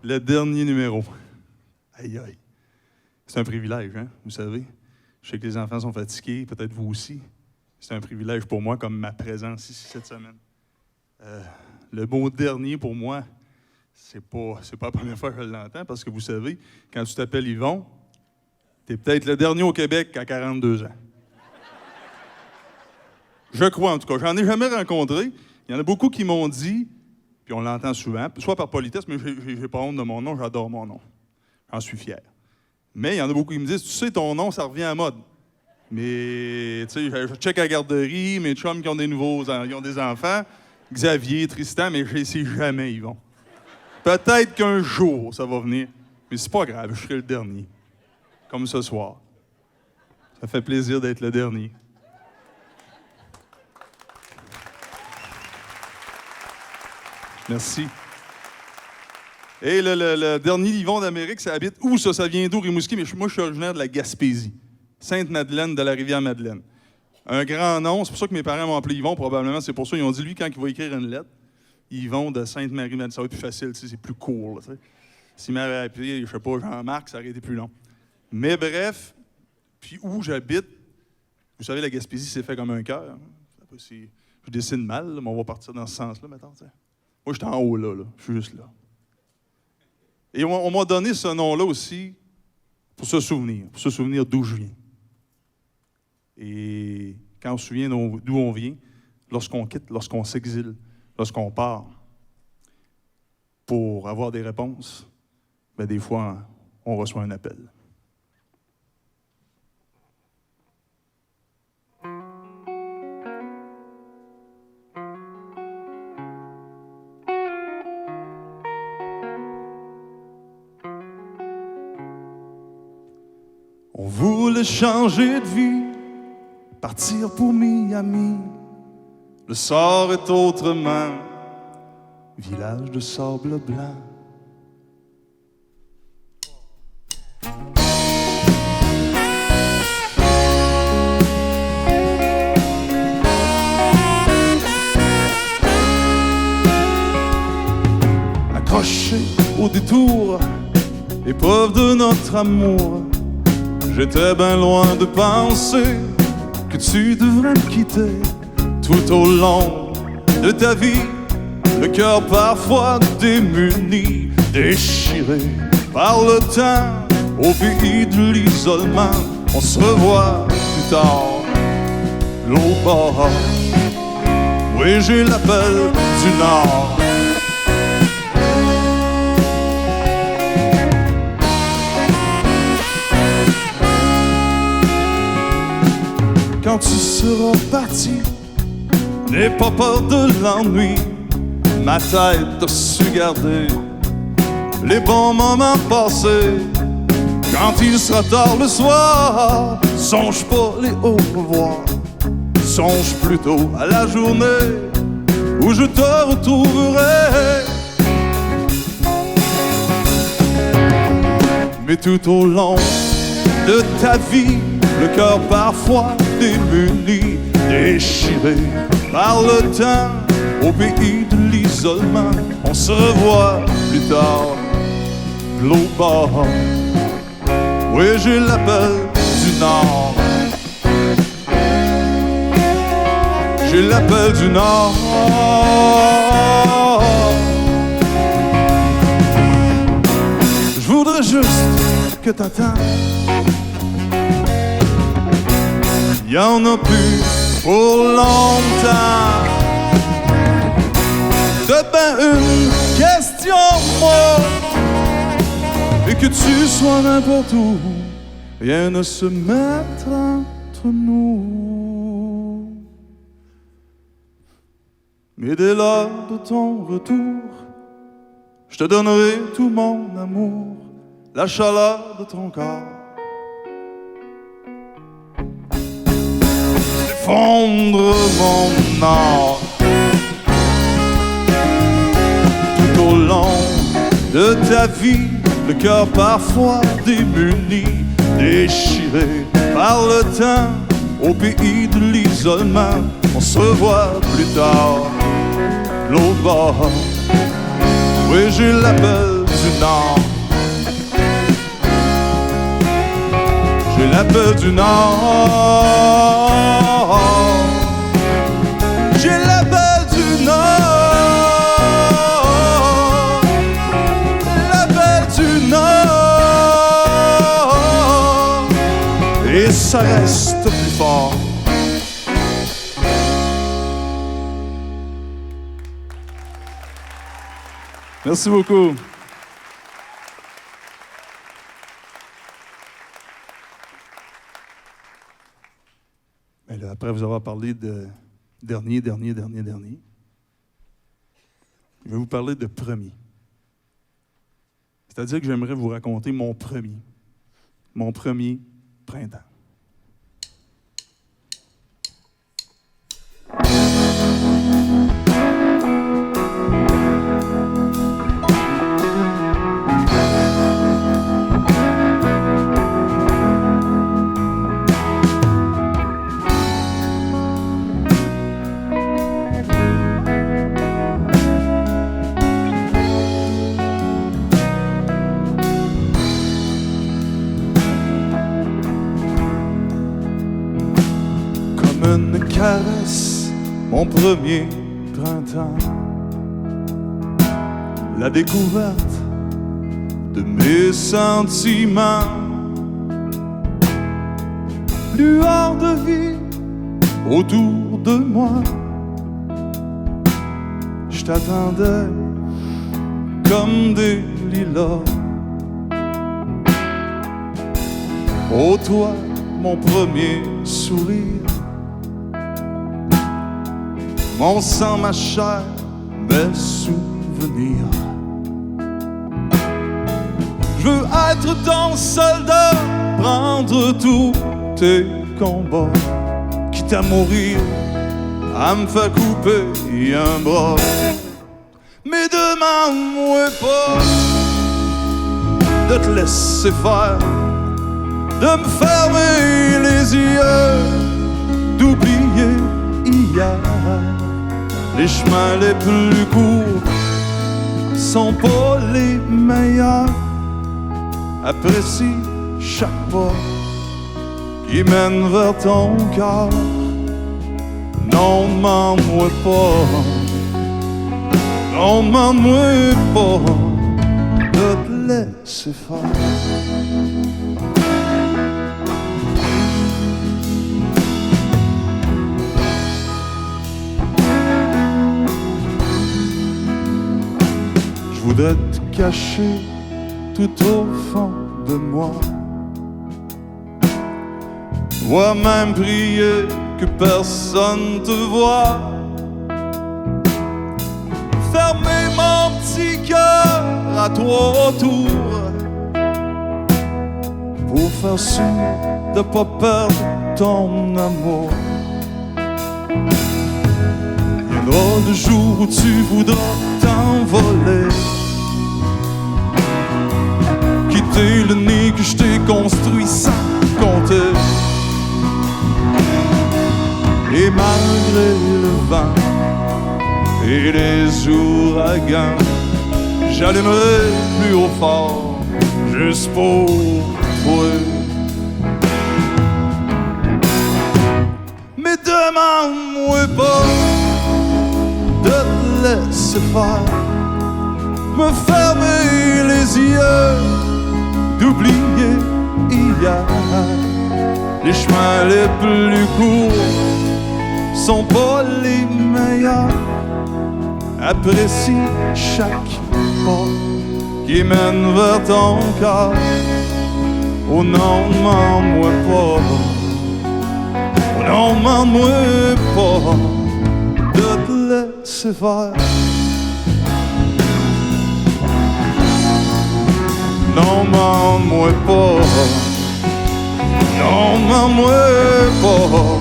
Le dernier numéro. Aïe, aïe. C'est un privilège, hein, vous savez. Je sais que les enfants sont fatigués, peut-être vous aussi. C'est un privilège pour moi, comme ma présence ici cette semaine. Le mot dernier, pour moi, c'est pas la première fois que je l'entends, parce que vous savez, quand tu t'appelles Yvon, t'es peut-être le dernier au Québec à 42 ans. Je crois, en tout cas. J'en ai jamais rencontré. Il y en a beaucoup qui m'ont dit, puis on l'entend souvent, soit par politesse, mais j'ai pas honte de mon nom, j'adore mon nom. J'en suis fier. Mais il y en a beaucoup qui me disent, tu sais, ton nom, ça revient à mode. Mais, tu sais, je check à la garderie, mes chums qui ont ils ont des enfants, Xavier, Tristan, mais c'est jamais Yvon. Peut-être qu'un jour, ça va venir, mais c'est pas grave, je serai le dernier. Comme ce soir. Ça fait plaisir d'être le dernier. Merci. Et le dernier Yvon d'Amérique, ça habite où, ça? Ça vient d'où, Rimouski? Mais moi, je suis originaire de la Gaspésie. Sainte-Madeleine, de la Rivière-Madeleine. Un grand nom, c'est pour ça que mes parents m'ont appelé Yvon, probablement. C'est pour ça qu'ils ont dit, lui, quand il va écrire une lettre, Yvon de Sainte-Marie-Madeleine, ça va être plus facile, c'est plus court. Là, s'il m'avait appelé, je sais pas, Jean-Marc, ça aurait été plus long. Mais bref, puis où j'habite, vous savez, la Gaspésie, c'est fait comme un cœur. Je dessine mal, là, mais on va partir dans ce sens-là, maintenant. T'sais. Moi, je suis en haut, là. Je suis juste là. Et on m'a donné ce nom-là aussi pour se souvenir d'où je viens. Et quand on se souvient d'où on vient, lorsqu'on quitte, lorsqu'on s'exile, lorsqu'on part, pour avoir des réponses, bien, des fois, on reçoit un appel. On voulait changer de vie, partir pour Miami. Le sort est autrement, village de sable blanc. Accroché au détour, épreuve de notre amour. J'étais bien loin de penser que tu devrais me quitter. Tout au long de ta vie, le cœur parfois démuni, déchiré par le temps, au pays de l'isolement. On se revoit plus tard, l'eau bord. Oui, j'ai l'appel du Nord. Quand tu seras parti, n'aie pas peur de l'ennui. Ma tête a su garder les bons moments passés. Quand il sera tard le soir, songe pas les au revoir. Songe plutôt à la journée où je te retrouverai. Mais tout au long de ta vie, le cœur parfois démuni, déchiré par le temps, au pays de l'isolement. On se revoit plus tard, l'eau bord. Oui, j'ai l'appel du Nord. J'ai l'appel du Nord. Je voudrais juste que t'attendes. Il y en a plus pour longtemps. C'est ben une question, moi. Et que tu sois n'importe où, rien ne se mettra entre nous. Mais dès lors de ton retour, je te donnerai tout mon amour, la chaleur de ton corps. Fondre mon âme. Tout au long de ta vie, le cœur parfois démuni, déchiré par le temps, au pays de l'isolement. On se revoit plus tard, l'autre bord. Oui, j'ai l'appel du Nord. belle du Nord. J'ai la belle du Nord. La belle du Nord. Et ça reste plus fort. Merci beaucoup. Mais là, après vous avoir parlé de dernier, je vais vous parler de premier. C'est-à-dire que j'aimerais vous raconter mon premier printemps. Une caresse, mon premier printemps, la découverte de mes sentiments, lueur de vie autour de moi. Je t'attendais comme des lilas. Oh toi, mon premier sourire, mon sang, ma chair, mes souvenirs. Je veux être ton soldat, prendre tous tes combats, quitte à mourir, à me faire couper un bras. Mais demande-moi pas de te laisser faire, de me fermer les yeux, d'oublier hier. Les chemins les plus courts sont pas les meilleurs. Apprécie chaque pas qui mène vers ton cœur. Non, demande-moi pas, non, demande-moi pas de te laisser faire. Je voudrais te cacher tout au fond de moi, moi-même prier que personne te voie, fermer mon petit cœur à toi autour, pour faire sûr de pas perdre ton amour. Viendra le jour où tu voudras t'envoler, quitter le nid que je t'ai construit sans compter. Et malgré le vent et les ouragans, j'allumerai plus haut fort juste pour toi. Mais demande-moi pas de te laisser faire, me fermer les yeux, d'oublier hier. Les chemins les plus courts sont pas les meilleurs. Apprécie chaque pas qui mène vers ton cœur. Oh non, demande-moi pas, oh non, demande-moi pas de te laisser faire. Non, demande-moi pas, non, demande-moi pas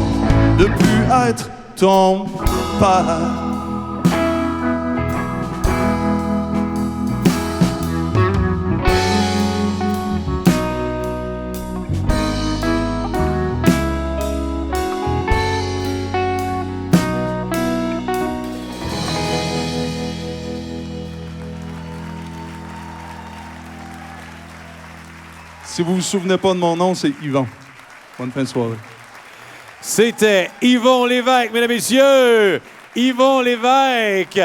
de plus être ton père. Si vous ne vous souvenez pas de mon nom, c'est Yvan. Bonne fin de soirée. C'était Yvon Lévesque, mesdames et messieurs. Yvon Lévesque.